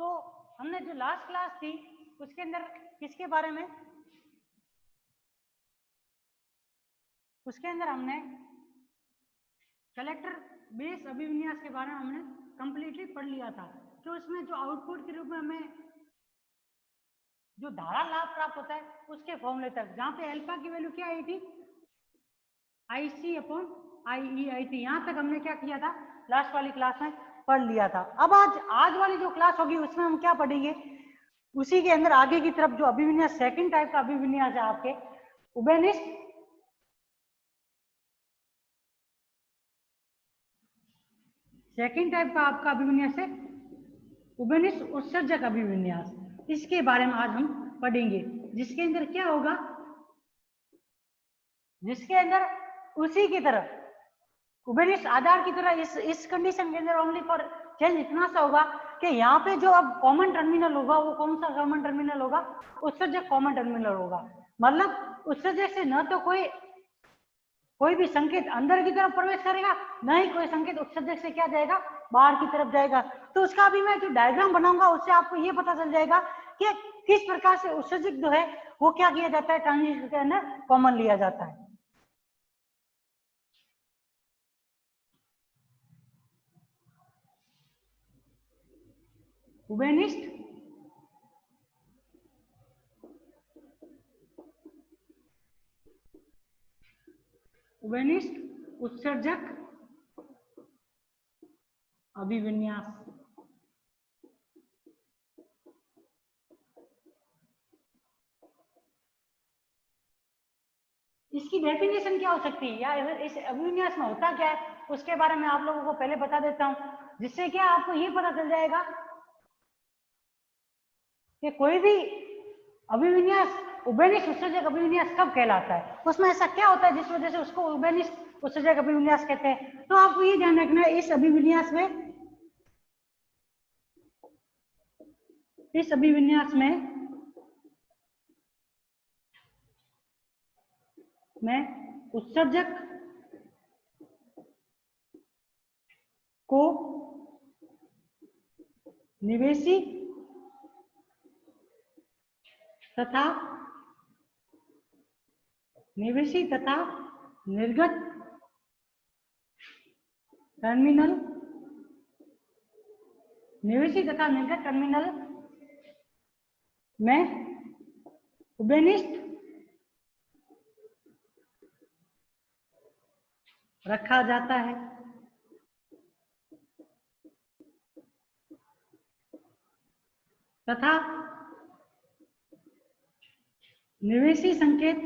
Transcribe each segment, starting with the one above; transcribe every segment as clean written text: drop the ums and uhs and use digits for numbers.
तो हमने जो लास्ट क्लास थी उसके अंदर किसके बारे में, उसके अंदर हमने कलेक्टर बेस अभिविन्यास के बारे में हमने कंप्लीटली पढ़ लिया था कि उसमें जो आउटपुट के रूप में हमें जो धारा लाभ प्राप्त होता है उसके फॉर्मूले तक, जहां पे अल्फा की वैल्यू क्या आई थी, IC/IE आई थी। यहां तक हमने क्या किया था, लास्ट वाली क्लास में पढ़ लिया था। अब आज वाली जो क्लास होगी उसमें हम क्या पढ़ेंगे, उसी के अंदर आगे की तरफ जो अभिविन्यास सेकंड टाइप का अभिविन्यास है आपके उभयनिष्ठ सेकंड टाइप का आपका अभिविन्यास है उभयनिष्ठ उत्सर्जक अभिविन्यास। इसके बारे में आज हम पढ़ेंगे, जिसके अंदर क्या होगा, जिसके अंदर उसी की तरह उभयनिष्ठ आधार की तरह इस कंडीशन के अंदर ओनली फॉर चेंज इतना सा होगा कि यहाँ पे जो अब कॉमन टर्मिनल होगा वो कौन सा कॉमन टर्मिनल होगा, उत्सर्जक कॉमन टर्मिनल होगा। मतलब उत्सर्जक से न तो कोई भी संकेत अंदर की तरफ प्रवेश करेगा, न ही कोई संकेत उत्सर्जक से क्या जाएगा, बाहर की तरफ जाएगा। तो उसका अभी मैं जो डायग्राम बनाऊंगा उससे आपको ये पता चल जाएगा कि किस प्रकार से उत्सर्जक जो है वो क्या किया जाता है, ट्रांजिस्टर के अंदर कॉमन लिया जाता है। उभयनिष्ठ उत्सर्जक अभिविन्यास। इसकी डेफिनेशन क्या हो सकती है या इस अभिविन्यास में होता क्या है उसके बारे में आप लोगों को पहले बता देता हूं, जिससे क्या आपको ये पता चल जाएगा कि कोई भी अभिविन्यास उभयनिष्ठ उत्सर्जक अभिविन्यास कब कहलाता है, उसमें ऐसा क्या होता है जिस वजह से उसको उभयनिष्ठ उत्सर्जक अभिविन्यास कहते हैं। तो आपको ये ध्यान रखना है इस अभिविन्यास में उत्सर्जक को निवेशी तथा निर्गत टर्मिनल में उभयनिष्ठ रखा जाता है तथा निवेशी संकेत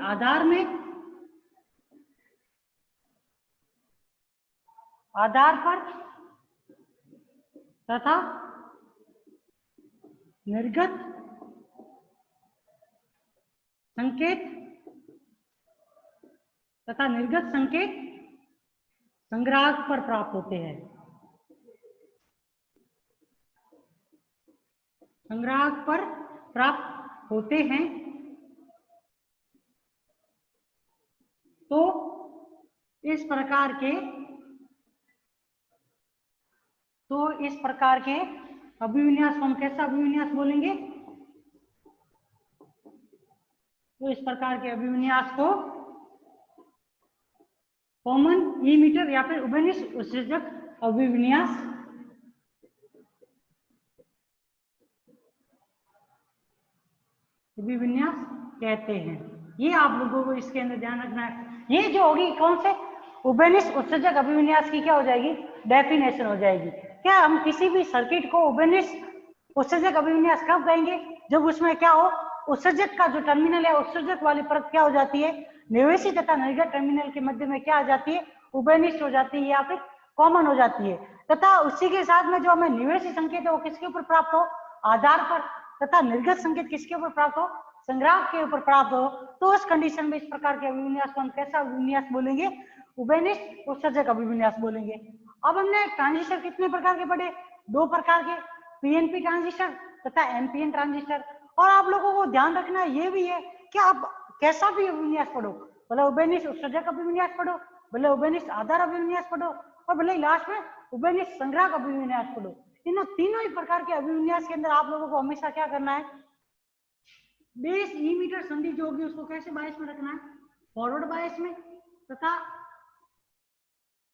आधार पर तथा निर्गत संकेत संग्राहक पर प्राप्त होते हैं। तो इस प्रकार के अभिविन्यास को हम कैसा अभिविन्यास बोलेंगे, तो इस प्रकार के अभिविन्यास को कॉमन इमीटर या फिर उभयनिष्ठ उत्सर्जक अभिविन्यास कहते हैं। ये आप लोगों को इसके अंदर ध्यान रखना है। ये जो होगी कौन से उभयनिष्ठ उत्सर्जक अभिविन्यास की क्या हो जाएगी, डेफिनेशन हो जाएगी। क्या हम किसी भी सर्किट को उभयनिष्ठ उत्सर्जक अभिविन्यास कब कहेंगे, जब उसमें क्या हो, उत्सर्जक का जो टर्मिनल है उत्सर्जक वाली परत क्या हो जाती है, निवेशी तथा निर्गत टर्मिनल के मध्य में क्या आ जाती है, उभयनिष्ठ हो जाती है या फिर कॉमन हो जाती है। तथा उसी के साथ में जो हमें निवेशी संकेत है वो किसके ऊपर प्राप्त हो, आधार पर, तथा निर्गत संकेत किसके ऊपर प्राप्त हो, संग्राहक के ऊपर प्राप्त हो। तो उस कंडीशन में इस प्रकार के अभिविन्यास को हम कैसा अभिविन्यास बोलेंगे, उभयनिष्ठ उत्सर्जक अभिविन्यास बोलेंगे। अब हमने ट्रांजिस्टर कितने प्रकार के पढ़े, 2 प्रकार के, पीएनपी ट्रांजिस्टर तथा एमपीएन ट्रांजिस्टर। और आप लोगों को ध्यान रखना ये भी है कि आप कैसा भी अभिविन्यास पढ़ो, मतलब उभयनिष्ठ उत्सर्जक अभिविन्यास पढ़ो भले उभयनिष्ठ आधार अभिविन्यास पढ़ो और भले लास्ट में उभयनिष्ठ संग्राहक अभिविन्यास पढ़ो। इन तीनों ही प्रकार के अभिविन्यास के अंदर आप लोगों को हमेशा क्या करना है, बेस इमीटर संधि जो होगी उसको कैसे बायस में रखना है, फॉरवर्ड बायस में, तथा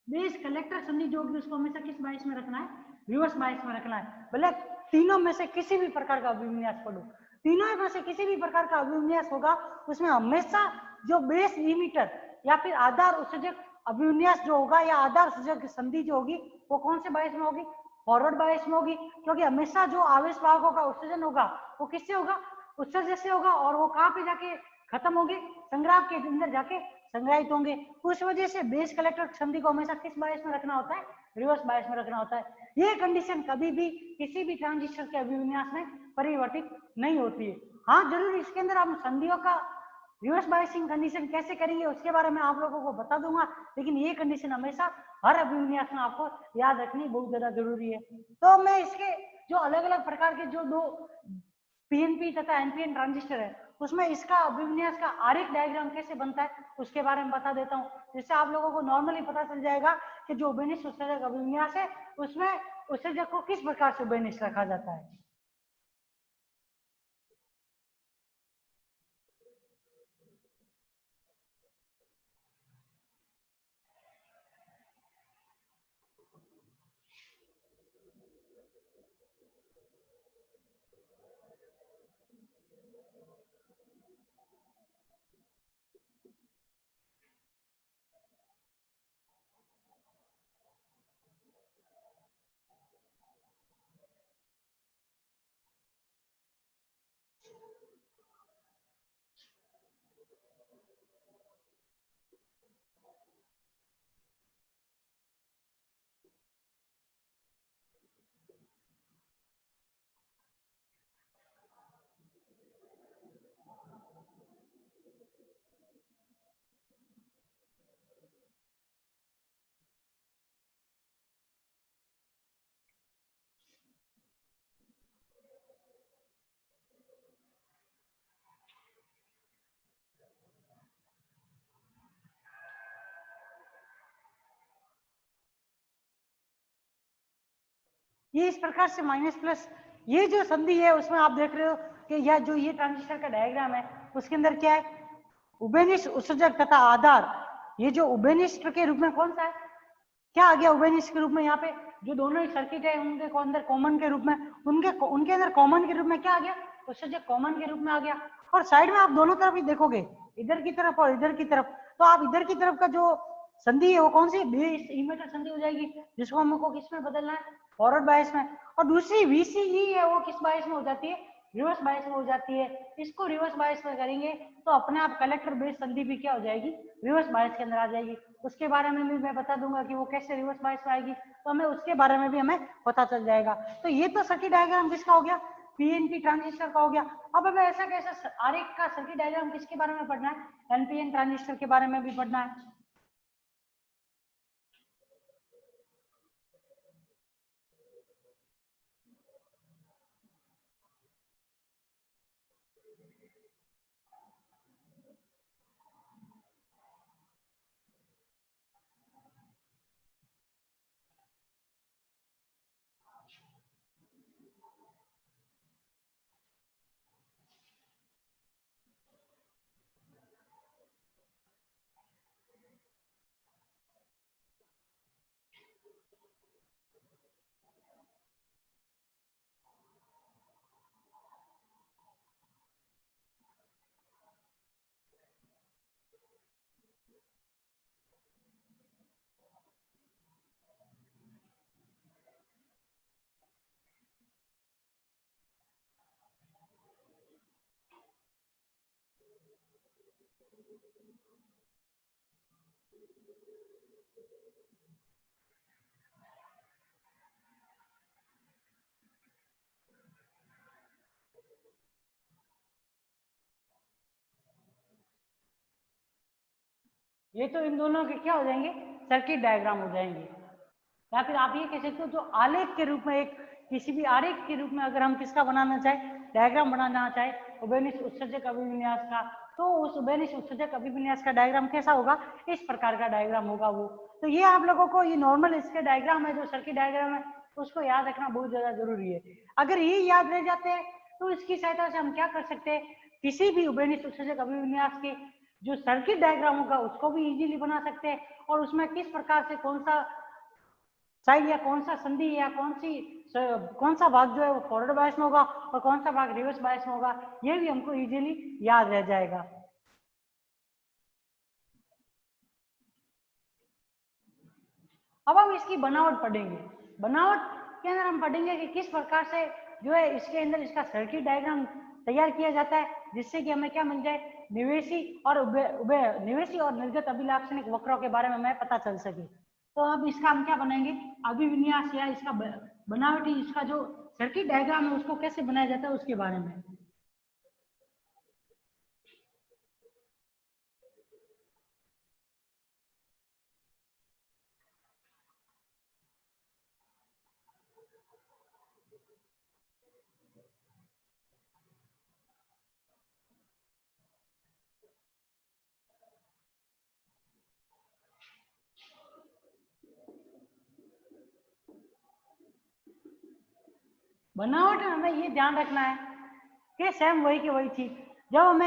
बेस कलेक्टर संधि जो होगी उसको हमेशा किस बायस में रखना है, रिवर्स बायस में रखना है। भले तीनों में से किसी भी प्रकार का अभिविन्यास पढ़ो, तीनों में से किसी भी प्रकार का अभिविन्यास होगा उसमें हमेशा जो बेस इमीटर या फिर आधार उत्सर्जक अभिविन्यास जो होगा या आधार उत्सर्जक संधि जो होगी वो कौन से बायस में होगी, फॉरवर्ड बायस में होगी। क्योंकि हमेशा जो आवेश वाहकों का उत्सर्जन होगा वो किससे होगा, उत्सर्जक से होगा, और वो कहाँ पे जाके खत्म होंगे, संग्राहक के अंदर जाके संग्रहित होंगे। उस वजह से बेस कलेक्टर संधि को हमेशा किस बायस में रखना होता है, रिवर्स बायस में रखना होता है। ये कंडीशन कभी भी किसी भी ट्रांजिस्टर के अभिविन्यास में परिवर्तित नहीं होती है। हाँ जरूर इसके अंदर हम संधियों का रिवर्स बायसिंग कंडीशन कैसे करेंगे उसके बारे में आप लोगों को बता दूंगा, लेकिन ये कंडीशन हमेशा हर अभिविन्यास में आपको याद रखनी बहुत ज्यादा जरूरी है। तो मैं इसके जो अलग अलग प्रकार के जो दो पीएनपी तथा एनपीएन ट्रांजिस्टर है उसमें इसका अभिविन्यास का आरेख डायग्राम कैसे बनता है उसके बारे में बता देता हूँ, जिससे आप लोगों को नॉर्मली पता चल जाएगा कि जो उभयनिष्ठ उत्सर्जक अभिविन्यास है उसमें उत्सर्जक को किस प्रकार से उभयनिष्ठ रखा जाता है। ये इस प्रकार से माइनस प्लस ये जो संधि है उसमें आप देख रहे हो कि यह जो ये ट्रांजिस्टर का डायग्राम है उसके अंदर क्या है, उभयनिष्ठ उत्सर्जक तथा आधार। ये जो उभयनिष्ठ के रूप में कौन सा है, क्या आ गया उभयनिष्ठ के रूप में, यहाँ पे जो दोनों ही सर्किट है उनके अंदर कॉमन के रूप में, उनके अंदर कॉमन के रूप में क्या आ गया, उत्सर्जक कॉमन के रूप में आ गया। और साइड में आप दोनों तरफ ही देखोगे, इधर की तरफ और इधर की तरफ, तो आप इधर की तरफ का जो संधि है वो कौन सी, बेस इमीटर संधि हो जाएगी, जिसको हमको किस में बदलना है, फॉरवर्ड बायस में। और दूसरी VCE है वो किस बायस में हो जाती है, रिवर्स बायस में हो जाती है। इसको रिवर्स बायस में करेंगे तो अपने आप कलेक्टर बेस संधि भी क्या हो जाएगी, रिवर्स बायस के अंदर आ जाएगी। उसके बारे में भी मैं बता दूंगा कि वो कैसे रिवर्स बायस में आएगी, तो हमें उसके बारे में भी हमें पता चल जाएगा। तो ये तो सर्किट डायग्राम किसका हो गया, पीएनपी ट्रांजिस्टर का हो गया। अब हमें ऐसा कैसा आरेख का सर्किट डायग्राम किसके बारे में पढ़ना है, एनपीएन ट्रांजिस्टर के बारे में भी पढ़ना है। ये तो इन दोनों के क्या हो जाएंगे, सर्किट डायग्राम हो जाएंगे। या फिर आप ये कह सकते हो जो आलेख के रूप में, एक किसी भी आरेख के रूप में अगर हम किसका बनाना चाहे, डायग्राम बनाना चाहे, उभयनिष्ठ उत्सर्जक अभिविन्यास का, तो उस उभयनिष्ठ उत्सर्जक अभिविन्यास का डायग्राम कैसा होगा, इस प्रकार का डायग्राम होगा वो। तो ये आप लोगों को ये नॉर्मल इसके डायग्राम है, जो सर्किट डायग्राम है, उसको याद रखना बहुत ज्यादा जरूरी है। अगर ये याद रह जाते हैं तो इसकी सहायता से हम क्या कर सकते हैं, किसी भी उभयनिष्ठ उत्सर्जक अभिविन्यास के जो सर्किट डायग्राम होगा उसको भी इजीली बना सकते हैं, और उसमें किस प्रकार से कौन सा साइड या कौन सा संधि या कौन सा भाग जो है वो फॉरवर्ड बायस में होगा और कौन सा भाग रिवर्स बायस में होगा, ये भी हमको इजीली याद रह जाएगा। अब हम इसकी बनावट पढ़ेंगे। बनावट के अंदर हम पढ़ेंगे कि किस प्रकार से जो है इसके अंदर इसका सर्किट डायग्राम तैयार किया जाता है, जिससे कि हमें क्या मिल जाए, निवेशी और निवेशी और निर्गत अभिलाक्षणिक वक्रों के बारे में हमें पता चल सके। तो अब इसका हम क्या बनाएंगे, अभिविन्यास या इसका बनावटी इसका जो सर्किट डायग्राम है उसको कैसे बनाया जाता है उसके बारे में। बनावट में हमें ये ध्यान रखना है कि सेम वही की वही चीज, जब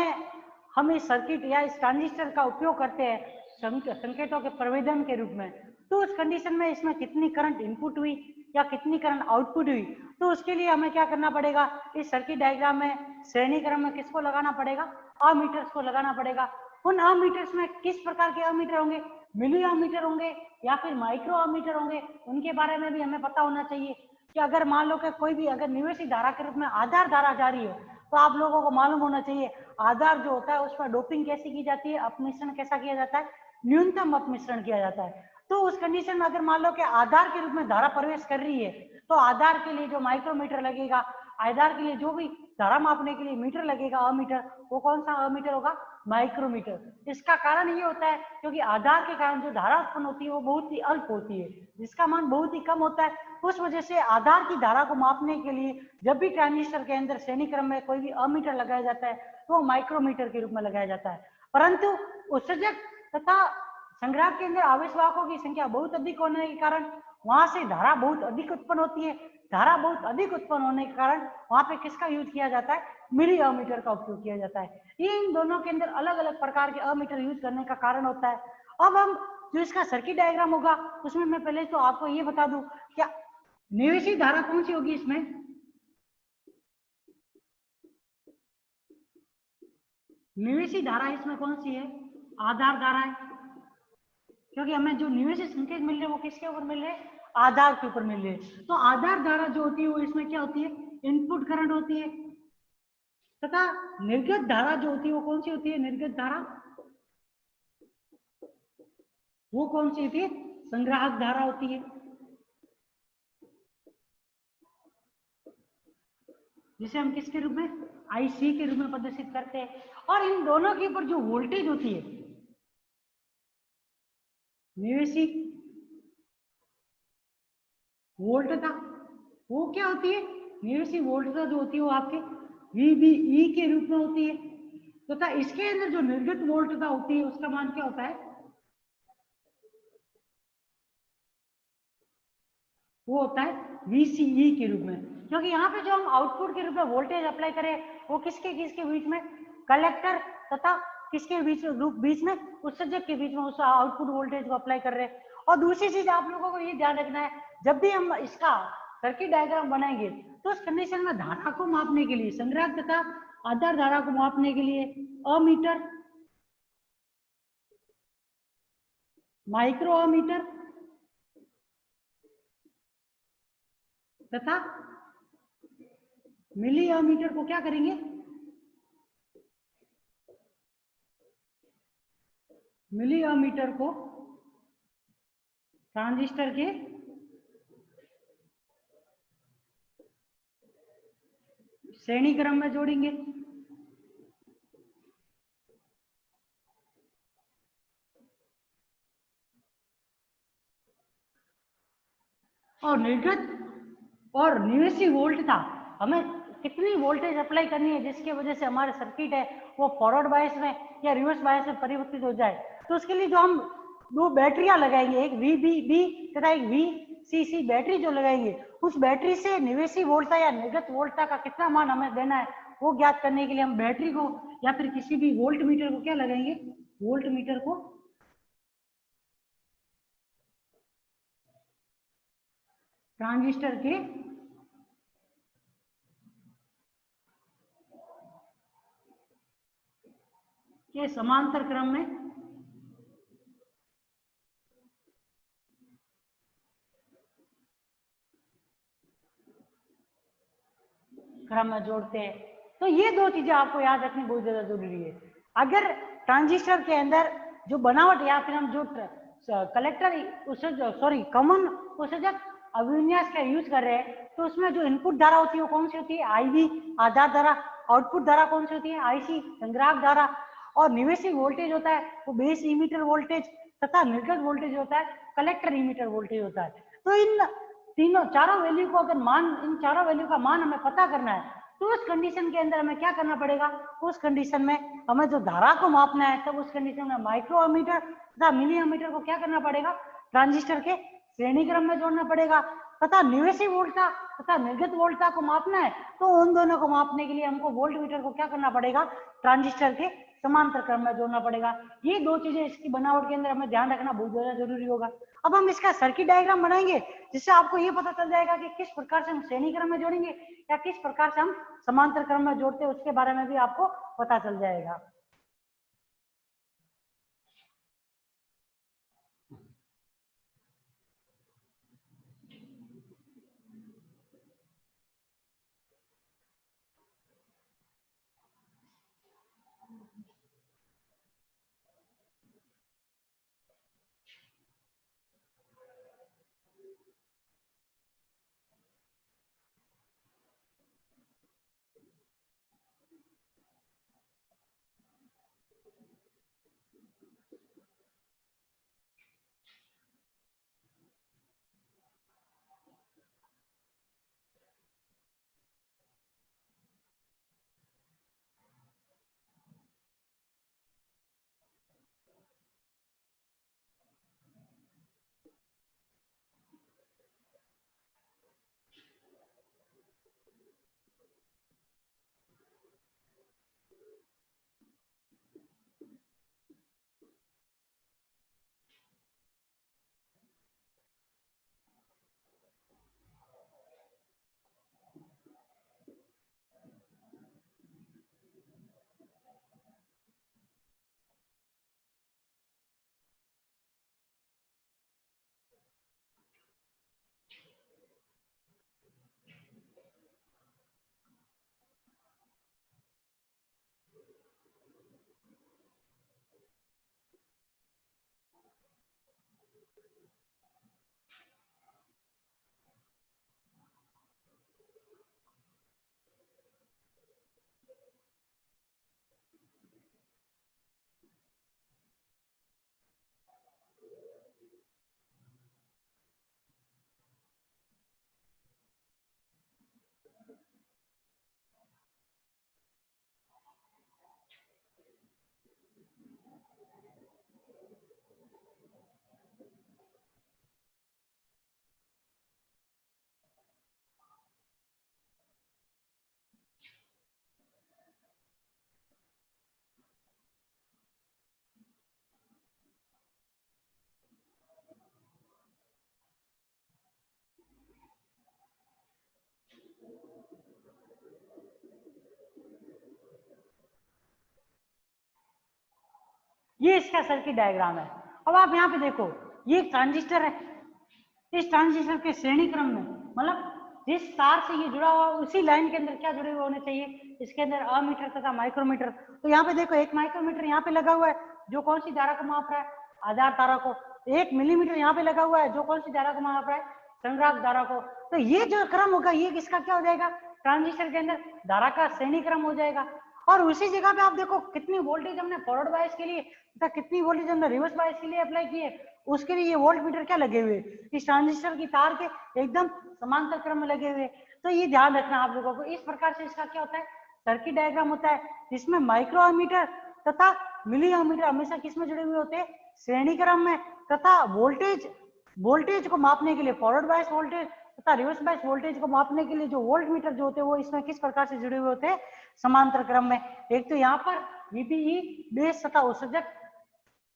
हम इस सर्किट या इस ट्रांजिस्टर का उपयोग करते हैं संकेतों के प्रवेदन के रूप में, तो उस कंडीशन में इसमें कितनी करंट इनपुट हुई या कितनी करंट आउटपुट हुई, तो उसके लिए हमें क्या करना पड़ेगा, इस सर्किट डायग्राम में श्रेणी क्रम में किसको लगाना पड़ेगा, अमीटर्स को लगाना पड़ेगा। उन अमीटर्स में किस प्रकार के अमीटर होंगे, मिली अमीटर होंगे या फिर माइक्रो अमीटर होंगे, उनके बारे में भी हमें पता होना चाहिए। कि अगर मान लो कि कोई भी अगर निवेशी धारा के रूप में आधार धारा जा रही है, तो आप लोगों को मालूम होना चाहिए आधार जो होता है उसमें डोपिंग कैसी की जाती है, अपमिश्रण कैसा किया जाता है, न्यूनतम अपमिश्रण किया जाता है। तो उस कंडीशन में अगर मान लो कि आधार के रूप में धारा प्रवेश कर रही है, तो आधार के लिए जो माइक्रोमीटर लगेगा, आधार के लिए जो भी धारा मापने के लिए मीटर लगेगा अमीटर, वो कौन सा अमीटर होगा, माइक्रोमीटर। इसका कारण ये होता है क्योंकि आधार के कारण जो धारा उत्पन्न होती है वो बहुत ही अल्प होती है, जिसका मान बहुत ही कम होता है। उस वजह से आधार की धारा को मापने के लिए जब भी ट्रांजिस्टर के अंदर श्रेणी क्रम में कोई भी अमीटर लगाया जाता है तो वो माइक्रोमीटर के रूप में लगाया जाता है। परंतु उत्सर्जक तथा संग्राहक के अंदर आवेश वाहकों की संख्या बहुत अधिक होने के कारण वहां से धारा बहुत अधिक उत्पन्न होती है। धारा बहुत अधिक उत्पन्न होने के कारण वहां पे किसका यूज किया जाता है, मिली अमीटर का उपयोग किया जाता है। ये इन दोनों के अंदर अलग अलग प्रकार के अमीटर यूज करने का कारण होता है। अब हम जो इसका सर्किट डायग्राम होगा उसमें मैं पहले तो आपको ये बता दूं, क्या निवेशी धारा कौन सी होगी इसमें, निवेशी धारा इसमें कौन सी है, आधार धारा है, क्योंकि हमें जो निवेशी संकेत मिल रहे हैं वो किसके ऊपर मिल रहे हैं, आधार के ऊपर मिल रहे हैं। तो आधार धारा जो होती है वो इसमें क्या होती है, इनपुट करंट होती है, तथा निर्गत धारा जो होती है वो कौन सी होती है, निर्गत धारा वो कौन सी होती है, संग्राहक धारा होती है, जिसे हम किसके रूप में, आईसी के रूप में प्रदर्शित करते हैं। और इन दोनों के ऊपर जो वोल्टेज होती है, निवेशी वोल्टता, वो क्या होती है, निवेशी वोल्टता जो होती है वो आपके VBE के रूप में होती है, तथा इसके अंदर जो निर्गत वोल्टता होती है उसका मान क्या होता है, वो होता है VCE के रूप में। क्योंकि यहाँ पे जो हम आउटपुट के रूप में वोल्टेज अप्लाई करें वो किसके किसके बीच में, कलेक्टर तथा किसके बीच में, उत्सर्जक के बीच में उस आउटपुट वोल्टेज को अप्लाई कर रहे हैं। और दूसरी चीज आप लोगों को ये ध्यान रखना है, जब भी हम इसका सर्किट डायग्राम बनाएंगे तो उस कंडीशन में धारा को मापने के लिए, संग्राहक तथा आधार धारा को मापने के लिए अमीटर, माइक्रो अमीटर तथा मिली अमीटर को क्या करेंगे, मिली अमीटर को ट्रांजिस्टर के श्रेणी क्रम में जोड़ेंगे। और निर्गत और निवेशी वोल्ट था, हमें कितनी वोल्टेज अप्लाई करनी है जिसकी वजह से हमारे सर्किट है वो फॉरवर्ड बायस में या रिवर्स बायस में परिवर्तित हो जाए। तो उसके लिए जो हम दो बैटरियां लगाएंगे, एक VBB तथा एक VCC बैटरी जो लगाएंगे, उस बैटरी से निवेशी वोल्टता या निर्गत वोल्टता का कितना मान हमें देना है वो ज्ञात करने के लिए हम बैटरी को या फिर किसी भी वोल्ट मीटर को क्या लगाएंगे, वोल्ट मीटर को ट्रांजिस्टर के समांतर क्रम में जोड़ते हैं। तो ये दो चीजें आपको याद रखनी बहुत ज्यादा जरूरी है। अगर ट्रांजिस्टर के अंदर जो बनावट या फिर हम जो कलेक्टर सॉरी कॉमन उत्सर्जक अभिविन्यास का यूज कर रहे हैं, तो उसमें जो इनपुट धारा होती है वो कौन सी होती है, IB आधार धारा, आउटपुट धारा कौन सी होती है, IC संग्राहक धारा, और निवेशी वोल्टेज होता है वो बेस इमीटर वोल्टेज तथा निर्गत वोल्टेज होता है कलेक्टर इमीटर वोल्टेज होता है। तो इन तीनों चारों वैल्यू को अगर इन चारों वैल्यू का मान हमें पता करना है तो उस कंडीशन के अंदर हमें क्या करना पड़ेगा, उस कंडीशन में हमें जो धारा को मापना है तब उस कंडीशन में माइक्रोमीटर तथा मिलीमीटर को क्या करना पड़ेगा, ट्रांजिस्टर के श्रेणी क्रम में जोड़ना पड़ेगा तथा निवेशी वोल्टता तथा निर्गत वोल्टता को मापना है तो उन दोनों को मापने के लिए हमको वोल्ट मीटर को क्या करना पड़ेगा, ट्रांजिस्टर के समांतर क्रम में जोड़ना पड़ेगा। ये दो चीजें इसकी बनावट के अंदर हमें ध्यान रखना बहुत ज्यादा जरूरी होगा। अब हम इसका सर्किट डायग्राम बनाएंगे जिससे आपको ये पता चल जाएगा कि किस प्रकार से हम श्रेणी क्रम में जोड़ेंगे या किस प्रकार से हम समांतर क्रम में जोड़ते हैं, उसके बारे में भी आपको पता चल जाएगा। ये इसका सर्किट डायग्राम है। अब आप यहाँ पे देखो, ये ट्रांजिस्टर है, इस ट्रांजिस्टर के श्रेणी क्रम में मतलब जिस तार से ये जुड़ा हुआ उसी लाइन के अंदर क्या जुड़े हुए होने चाहिए, इसके अंदर अमीटर तथा माइक्रोमीटर। तो यहाँ पे देखो एक माइक्रोमीटर यहाँ पे लगा हुआ है जो कौन सी धारा को माप रहा है, आधार धारा को। एक मिलीमीटर यहाँ पे लगा हुआ है जो कौन सी धारा को माप रहा है, संग्राहक धारा को। तो ये जो क्रम होगा ये किसका क्या हो जाएगा, ट्रांजिस्टर के अंदर धारा का श्रेणी क्रम हो जाएगा। और उसी जगह पे आप देखो कितनी वोल्टेज हमने फॉरवर्ड बायस के लिए तथा कितनी वोल्टेज हमने रिवर्स बायस के लिए अप्लाई की है, उसके लिए ये वोल्ट मीटर क्या लगे हुए इस ट्रांजिस्टर की तार के एकदम समांतर क्रम में लगे हुए। तो ये ध्यान रखना आप लोगों को। इस प्रकार से इसका क्या होता है, सर्किट डायग्राम होता है, जिसमें माइक्रो एमीटर तथा मिली एमीटर हमेशा किसमें जुड़े हुए होते हैं, श्रेणी क्रम में, तथा वोल्टेज को मापने के लिए फॉरवर्ड बायस वोल्टेज तथा रिवर्स बायस वोल्टेज को मापने के लिए जो वोल्ट मीटर जो होते हैं वो इसमें किस प्रकार से जुड़े हुए होते हैं, समांतर क्रम में। एक तो यहाँ पर वीपीई बेस तथा उत्सर्जक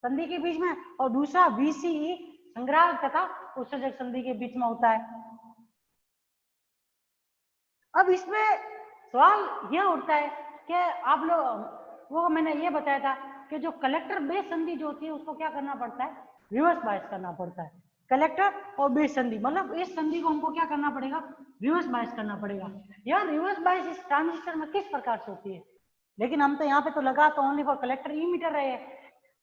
संधि के बीच में, और दूसरा वीसीई संग्राहक तथा उत्सर्जक संधि के बीच में होता है। अब इसमें सवाल यह उठता है कि आप लोग वो मैंने ये बताया था कि जो कलेक्टर बेस संधि जो होती है उसको क्या करना पड़ता है, रिवर्स बायस करना पड़ता है। कलेक्टर और बेस संधि मतलब इस संधि को हमको क्या करना पड़ेगा, रिवर्स बायस करना पड़ेगा। यह रिवर्स बायस इस ट्रांजिस्टर में किस प्रकार से होती है, लेकिन हम तो यहाँ पे तो लगा तो ओनली फॉर कलेक्टर इमीटर रहे हैं,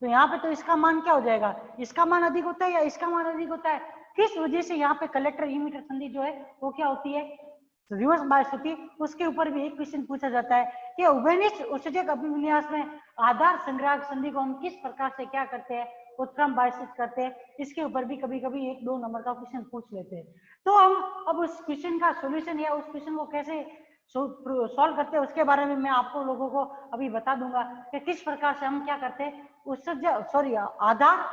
तो यहाँ पे तो इसका मान क्या हो जाएगा, इसका मान अधिक होता है या इसका मान अधिक होता है, किस वजह से यहाँ पे कलेक्टर इमीटर संधि जो है वो क्या होती है, रिवर्स बायस होती है। उसके ऊपर भी एक क्वेश्चन पूछा जाता है कि उभयनिष्ठ उत्सर्जक अभिविन्यास में आधार संग्राहक संधि को हम किस प्रकार से क्या करते हैं, उत्क्रम बायसिस करते हैं। इसके ऊपर भी कभी कभी 1-2 नंबर का क्वेश्चन पूछ लेते हैं। तो हम अब उस क्वेश्चन का सॉल्यूशन या उस क्वेश्चन को कैसे सॉल्व करते हैं उसके बारे में मैं आपको लोगों को अभी बता दूंगा कि किस प्रकार से हम क्या करते हैं, उत्सर्जक आधार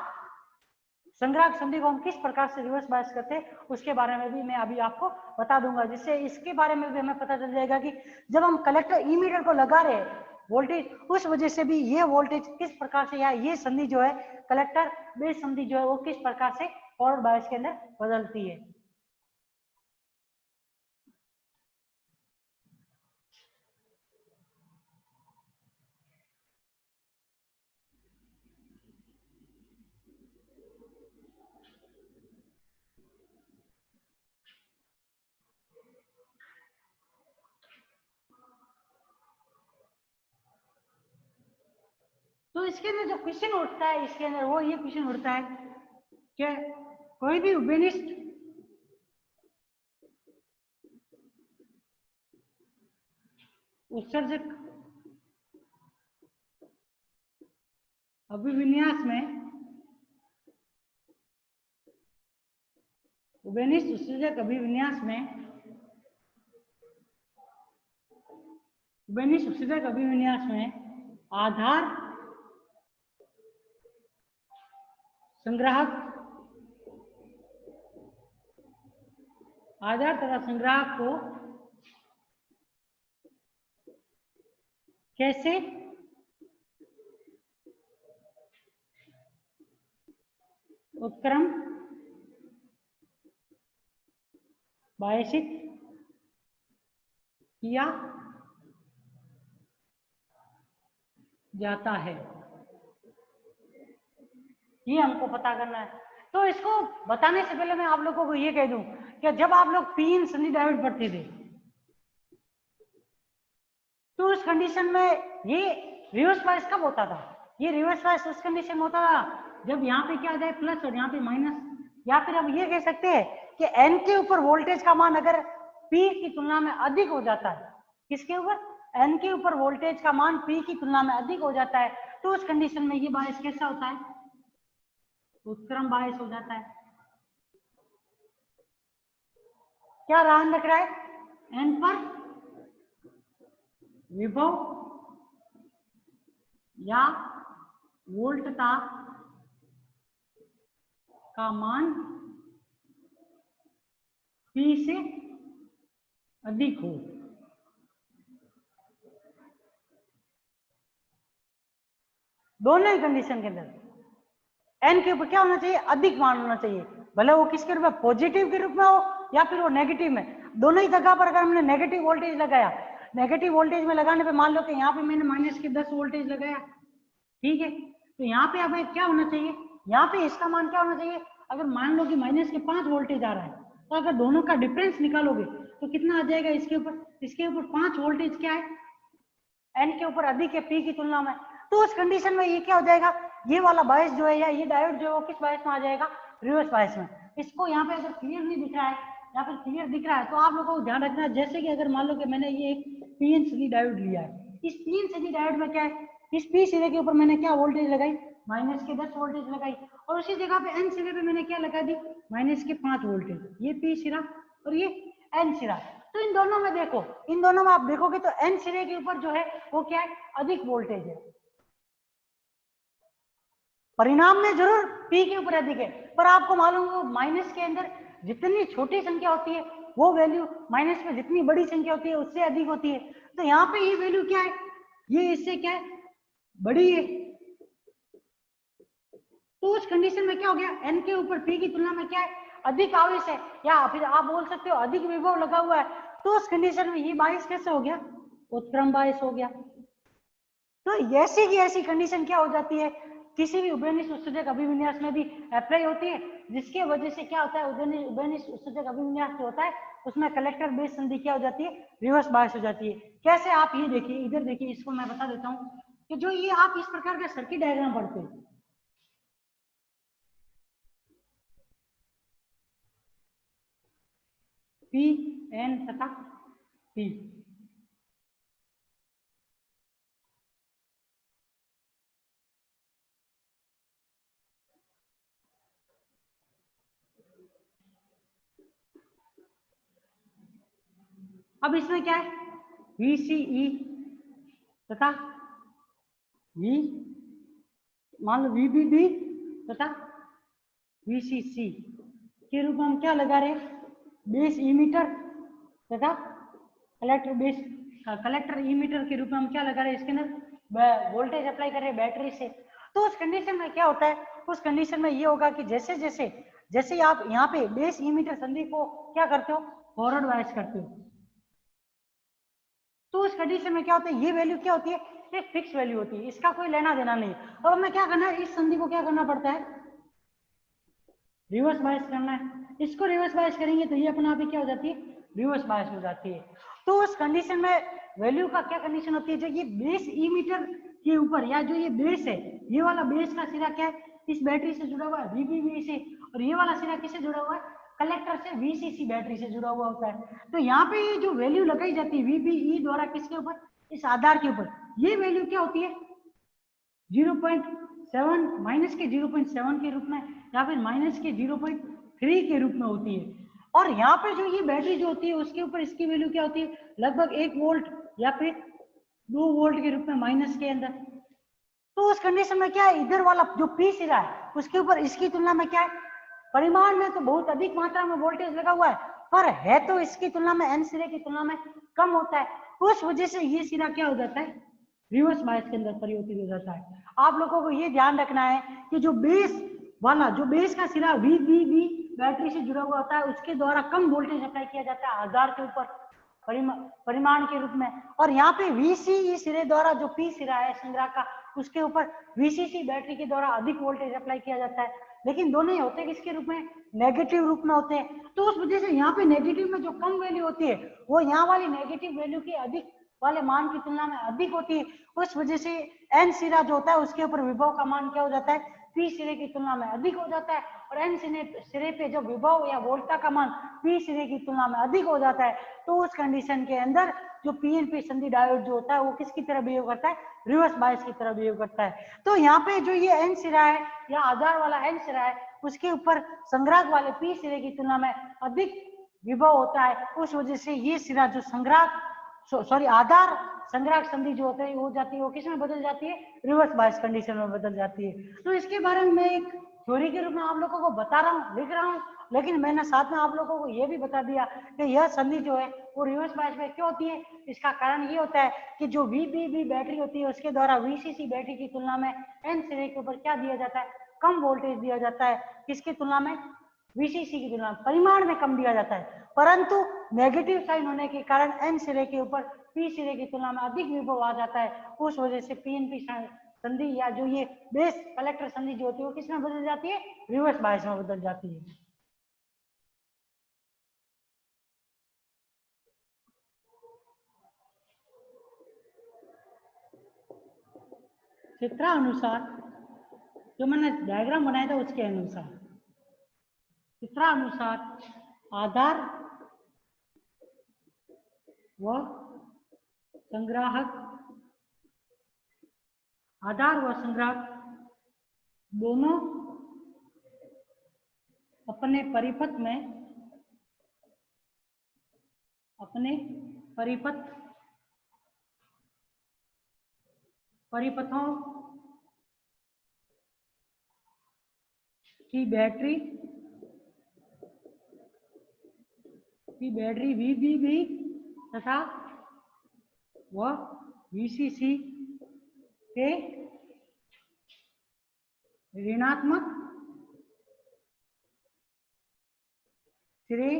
संग्राहक संधि को हम किस प्रकार से रिवर्स बायस करते हैं उसके बारे में भी मैं अभी आपको बता दूंगा, जिससे इसके बारे में भी हमें पता चल जाएगा कि जब हम कलेक्टर इमीटर को लगा रहे हैं वोल्टेज, उस वजह से भी ये वोल्टेज किस प्रकार से या ये संधि जो है कलेक्टर बेस संधि जो है वो किस प्रकार से फॉरवर्ड बायस के अंदर बदलती है। तो इसके अंदर जो क्वेश्चन उठता है इसके अंदर वो ये क्वेश्चन उठता है कि कोई भी उभयनिष्ठ उत्सर्जक अभिविन्यास में उभयनिष्ठ उत्सर्जक अभिविन्यास में उभयनिष्ठ उत्सर्जक अभिविन्यास में आधार तथा संग्राहक को कैसे उत्क्रम बायसित किया जाता है, ये हमको पता करना है। तो इसको बताने से पहले मैं आप लोगों को ये कह दूं कि जब आप लोग पीएन संधि डायोड पढ़ते थे तो उस कंडीशन में ये रिवर्स बायस कब होता था, ये रिवर्स बायस उस कंडीशन में होता था जब यहाँ पे क्या आ जाए प्लस और यहाँ पे माइनस, या फिर हम ये कह सकते हैं कि एन के ऊपर वोल्टेज का मान अगर पी की तुलना में अधिक हो जाता है, किसके ऊपर, एन के ऊपर वोल्टेज का मान पी की तुलना में अधिक हो जाता है, तो उस कंडीशन में ये बायस कैसा होता है, उत्क्रम बायस हो जाता है। क्या ध्यान रख रहा है, एन पर विभव या वोल्टता का मान P से अधिक हो। दोनों ही कंडीशन के अंदर एन के ऊपर क्या होना चाहिए, अधिक मान होना चाहिए, भले वो किसके रूप में, पॉजिटिव के रूप में हो या फिर वो नेगेटिव में। दोनों ही जगह पर अगर हमने नेगेटिव वोल्टेज लगाया, नेगेटिव वोल्टेज में लगाने पे मान लो कि यहाँ पे मैंने माइनस के 10 वोल्टेज लगाया, ठीक है, तो यहाँ पे अब क्या होना चाहिए, यहाँ पे इसका मान क्या होना चाहिए, अगर मान लो कि माइनस के 5 वोल्टेज आ रहा है तो अगर दोनों का डिफरेंस निकालोगे तो कितना आ जाएगा, इसके ऊपर 5 वोल्टेज क्या है, एन के ऊपर अधिक है पी की तुलना में। तो उस कंडीशन में ये क्या हो जाएगा, ये वाला बायस जो है या ये डायोड जो है वो किस बायस में आ जाएगा, रिवर्स बायस में। इसको यहाँ पे अगर क्लियर नहीं दिख रहा है या फिर क्लियर दिख रहा है तो आप लोगों को ध्यान रखना है, जैसे कि अगर मान लो कि मैंने ये एक पीएन सीरीज डायोड लिया है, इस पीएन सीरीज डायोड में क्या है, इस पी सिरे के ऊपर मैंने क्या वोल्टेज लगाई, माइनस के 10 वोल्टेज लगाई, और उसी जगह पे एन सिरे पे मैंने क्या लगा दी, माइनस के 5 वोल्टेज, ये पी सिरा और ये एन सिरा। तो इन दोनों में देखो, इन दोनों में आप देखोगे तो एन सिरे के ऊपर जो है वो क्या है, अधिक वोल्टेज है। परिणाम में जरूर पी के ऊपर अधिक है, पर आपको मालूम हो माइनस के अंदर जितनी छोटी संख्या होती है वो वैल्यू माइनस में जितनी बड़ी संख्या होती है उससे अधिक होती है। तो यहाँ पे ये वैल्यू क्या है, ये इससे क्या है, बड़ी है। तो उस कंडीशन में क्या हो गया, एन के ऊपर पी की तुलना में क्या है, अधिक आवेश है, या फिर आप बोल सकते हो अधिक विभव लगा हुआ है। तो उस कंडीशन में ये बायस कैसे हो गया, उत्क्रम बायस हो गया। तो ऐसी की ऐसी कंडीशन क्या हो जाती है, किसी भी उभयनिष्ठ उत्सर्जक अभिविन्यास में भी अप्लाई होती है, जिसके वजह से क्या होता है, उभयनिष्ठ उत्सर्जक अभिविन्यास जो होता है उसमें कलेक्टर बेस संधि क्या हो जाती है, रिवर्स बायस हो जाती है। कैसे, आप ये देखिए, इधर देखिए, इसको मैं बता देता हूँ कि जो ये आप इस प्रकार का सर्किट डायग्राम पढ़ते हैं, पी एन तथा पी, अब इसमें क्या है, VCE तथा V, मान लो VBB तथा VCC के रूप में हम क्या लगा रहे हैं, बेस इमीटर तथा कलेक्टर बेस, कलेक्टर इमीटर के रूप में हम क्या लगा रहे हैं, इसके अंदर वोल्टेज अप्लाई कर रहे हैं बैटरी से। तो उस कंडीशन में क्या होता है, उस कंडीशन में ये होगा कि जैसे जैसे जैसे आप यहाँ पे बेस इमीटर संधि को क्या करते हो, फॉरवर्ड बायस करते हो, तो उस कंडीशन में क्या होता है, ये वैल्यू क्या होती है, एक फिक्स वैल्यू होती है, इसका कोई लेना देना नहीं। अब हमें क्या करना है, इस संधि को क्या करना पड़ता है, रिवर्स बायस करना है। इसको रिवर्स बायस करेंगे तो ये अपने आप ही क्या हो जाती है, रिवर्स बायस हो जाती है। तो उस कंडीशन में वैल्यू का क्या कंडीशन होती है, जो ये बेस इमीटर के ऊपर, या जो ये बेस है, ये वाला बेस का सिरा क्या है, इस बैटरी से जुड़ा हुआ है VBB से, और ये वाला सिरा किससे जुड़ा हुआ है, कलेक्टर से VCC बैटरी से जुड़ा हुआ होता है। तो यहाँ पे ये जो वैल्यू लगाई जाती है VBE द्वारा किसके ऊपर, इस आधार के ऊपर, ये वैल्यू क्या होती है, 0.7 माइनस के 0.7 के रूप में, या फिर माइनस के 0.3 के रूप में होती है। और यहाँ पे जो ये बैटरी जो होती है उसके ऊपर इसकी वैल्यू क्या होती है, लगभग 1 वोल्ट या फिर 2 वोल्ट के रूप में माइनस के अंदर। तो उस कंडीशन में क्या है, इधर वाला जो पी सिरा है उसके ऊपर इसकी तुलना में क्या है, परिमाण में तो बहुत अधिक मात्रा में वोल्टेज लगा हुआ है, पर है तो इसकी तुलना में एन सिरे की तुलना में कम होता है। उस वजह से ये सिरा क्या हो जाता है, रिवर्स बायस के अंदर परिवर्तित हो जाता है। आप लोगों को ये ध्यान रखना है कि जो बेस वाला, जो बेस का सिरा VBB बैटरी से जुड़ा हुआ होता है, उसके द्वारा कम वोल्टेज अप्लाई किया जाता है आधार के ऊपर परिमाण के रूप में। और यहाँ पे VCE सिरे द्वारा जो पी सिरा है संग्रह का, उसके ऊपर VCC बैटरी के द्वारा अधिक वोल्टेज अप्लाई किया जाता है। लेकिन दोनों ही होते हैं किसके रूप में, नेगेटिव रूप में होते हैं। तो उस वजह से यहाँ पे नेगेटिव में जो कम वैल्यू होती है वो यहाँ वाली नेगेटिव वैल्यू की अधिक वाले मान की तुलना में अधिक होती है। उस वजह से एन सिरा जो होता है उसके ऊपर विभव का मान क्या हो जाता है, पी सिरे की तुलना में अधिक हो जाता है। और एन सिरे पे जो विभव या वोल्टा का मान पी सिरे की तुलना में अधिक हो जाता है। तो उस कंडीशन के अंदर जो पीएनपी संधि डायोड जो होता है वो किसकी तरह बिहेव करता है, रिवर्स बायस की तरह बिहेव करता है। तो यहाँ पे जो ये एन सिरा है या आधार वाला एन सिरा है उसके ऊपर संग्राहक वाले पी सिरे की तुलना में अधिक विभव होता है। उस वजह से ये सिरा जो संग्राहक सॉरी आधार संग्राहक संधि जो होते हैं हो जाती है, वो किस में बदल जाती है, रिवर्स बायस कंडीशन में बदल जाती है। तो इसके बारे में मैं एक थ्योरी के रूप में आप लोगों को बता रहा हूँ, लिख रहा हूँ, लेकिन मैंने साथ में आप लोगों को यह भी बता दिया कि यह संधि जो है वो रिवर्स बायस में क्यों होती है। इसका कारण ये होता है कि जो VBB बैटरी होती है उसके द्वारा VCC बैटरी की तुलना में एन सिरे के ऊपर क्या दिया जाता है, कम वोल्टेज दिया जाता है। किसकी तुलना में, VCC की तुलना में परिमाण में कम दिया जाता है, परंतु नेगेटिव साइन होने के कारण एन सिरे के ऊपर पी सिरे की तुलना में अधिक विभव आ जाता है। उस वजह से पीएनपी संधि या जो ये बेस कलेक्टर संधि जो होती है वो किसमें बदल जाती है, रिवर्स बायस में बदल जाती है। चित्रानुसार जो मैंने डायग्राम बनाया था उसके अनुसार, चित्रानुसार आधार व संग्राहक, आधार व संग्राहक दोनों अपने परिपथ में अपने परिपथों की बैटरी VBB तथा वह VCC के ऋणात्मक सिरे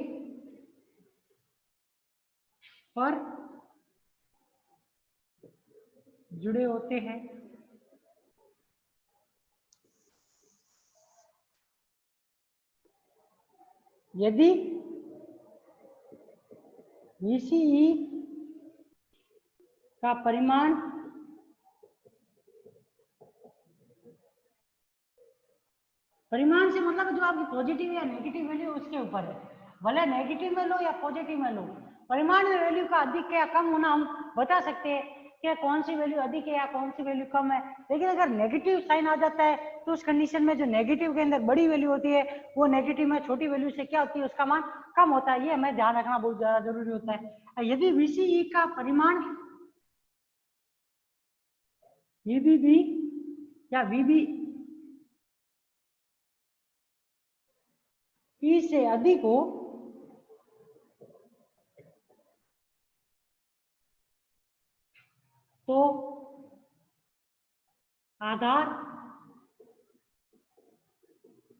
पर जुड़े होते हैं। यदि VCE का परिमाण से मतलब जो आपकी पॉजिटिव या नेगेटिव वैल्यू उसके ऊपर है, भले नेगेटिव में लो या पॉजिटिव में लो, परिमाण में वैल्यू का अधिक या कम होना हम बता सकते हैं कि कौन सी वैल्यू अधिक है या कौन सी वैल्यू कम है। लेकिन अगर नेगेटिव साइन आ जाता है तो उस कंडीशन में जो नेगेटिव के अंदर बड़ी वैल्यू होती है वो नेगेटिव में छोटी वैल्यू से क्या होती है, उसका मान कम होता है। ये हमें ध्यान रखना बहुत ज्यादा जरूरी होता है। यदि VCE का परिमाण VBB या VBE से अधिक हो तो आधार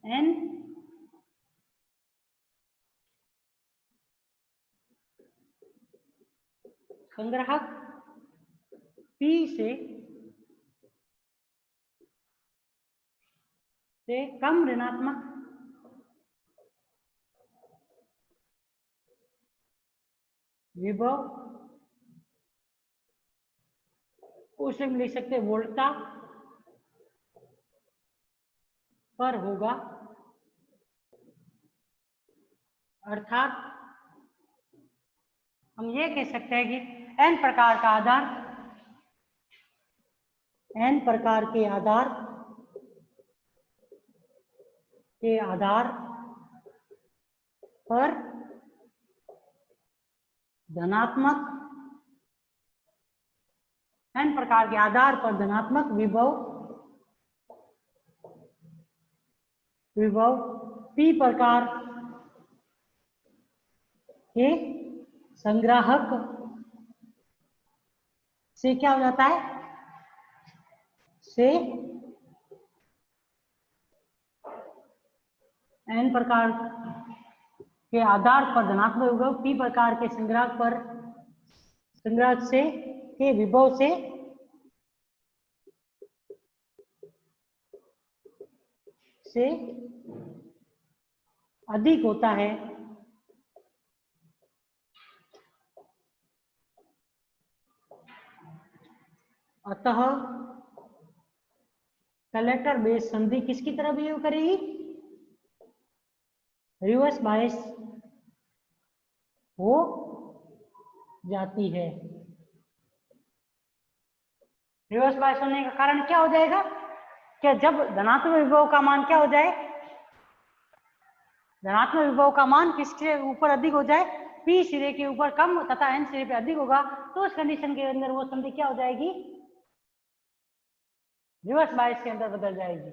N संग्राहक P से कम ऋणात्मक विभव, उसे हम लिख सकते हैं वोल्टता पर होगा। अर्थात हम ये कह सकते हैं कि n प्रकार का आधार, n प्रकार के आधार पर धनात्मक, n प्रकार के आधार पर धनात्मक विभव P प्रकार के संग्राहक से क्या हो जाता है, से n प्रकार के आधार पर धनात्मक विभव P प्रकार के संग्राहक से के विभव से अधिक होता है। अतः कलेक्टर बेस संधि किसकी तरह बिहेव करेगी, रिवर्स बायस हो जाती है। रिवर्स बायस होने का कारण क्या हो जाएगा कि जब धनात्मक विभव का मान क्या हो जाए, धनात्मक विभव का मान किसके ऊपर अधिक हो जाए, P सिरे के ऊपर कम तथा N सिरे पे अधिक होगा, तो उस कंडीशन के अंदर वो संधि क्या हो जाएगी, रिवर्स बायस के अंदर बदल जाएगी।